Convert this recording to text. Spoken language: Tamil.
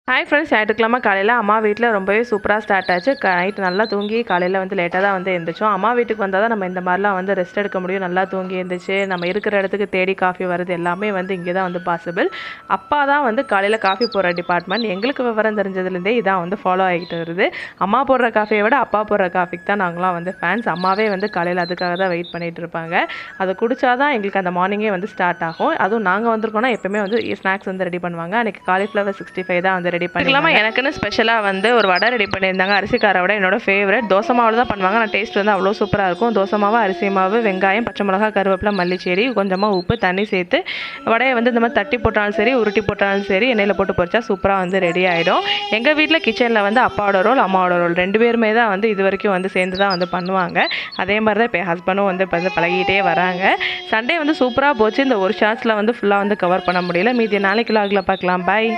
ஹாய் ஃப்ரெண்ட்ஸ், ஞாயிற்றுக்கிழமை காலையில் அம்மா வீட்டில் ரொம்பவே சூப்பராக ஸ்டார்ட் ஆச்சு. நைட்டு நல்லா தூங்கி காலையில் வந்து லேட்டாக தான் வந்து எழுந்திரிச்சோம். அம்மா வீட்டுக்கு வந்தால் தான் நம்ம இந்த மாதிரிலாம் வந்து ரெஸ்ட் எடுக்க முடியும். நல்லா தூங்கி எழுந்திரிச்சு நம்ம இருக்கிற இடத்துக்கு தேடி காஃபி வருது எல்லாமே வந்து இங்கே தான் வந்து பாசிபிள். அப்பா தான் வந்து காலையில் காஃபி போடுற டிபார்ட்மெண்ட். எங்களுக்கு விவரம் தெரிஞ்சதுலேருந்தே இதான் வந்து ஃபாலோ ஆகிட்டு வருது. அம்மா போடுற காஃபியை விட அப்பா போடுற காஃபிக்கு தான் நாங்களாம் வந்து ஃபேன்ஸ். அம்மாவே வந்து காலையில் அதுக்காக தான் வெயிட் பண்ணிகிட்டு இருப்பாங்க. அதை குடித்தா தான் எங்களுக்கு அந்த மார்னிங்கே வந்து ஸ்டார்ட் ஆகும். அதுவும் நாங்கள் வந்திருக்கோன்னா எப்போயுமே வந்து ஸ்நாக்ஸ் வந்து ரெடி பண்ணுவாங்க. அன்றைக்கி காலிஃப்ளவர் 65 தான் வந்து ரெடி பண்ணிக்கலாமா. எனக்குன்னு ஸ்பெஷலாக வந்து ஒரு வடை ரெடி பண்ணியிருந்தாங்க. அரிசி கார வடை என்னோட ஃபேவரட். தோசை மாவில் தான் பண்ணுவாங்க. ஆனால் டேஸ்ட் வந்து அவ்வளோ சூப்பராக இருக்கும். தோசை மாவு, அரிசி மாவு, வெங்காயம், பச்சை மிளகா, கருவேப்பிலை, மல்லிச்செடி, கொஞ்சமாக உப்பு, தண்ணி சேர்த்து வடையை வந்து இந்த மாதிரி தட்டி போட்டாலும் சரி, உருட்டி போட்டாலும் சரி, எண்ணெயில் போட்டு பொரிச்சா சூப்பராக வந்து ரெடி ஆகிடும். எங்கள் வீட்டில் கிச்சனில் வந்து அப்பாவோட ரோல், அம்மாவோட ரோல் ரெண்டு பேருமே தான் வந்து இது வரைக்கும் வந்து சேர்ந்து தான் வந்து பண்ணுவாங்க. அதே மாதிரி தான் இப்போ என் ஹஸ்பண்டும் வந்து இப்போ வந்து பழகிட்டே வராங்க. சண்டே வந்து சூப்பராக போச்சு. இந்த ஒரு ஷார்ட்ஸில் வந்து ஃபுல்லாக வந்து கவர் பண்ண முடியல. மீதி நாளைக்கு லாகில் பார்க்கலாம். பாய்.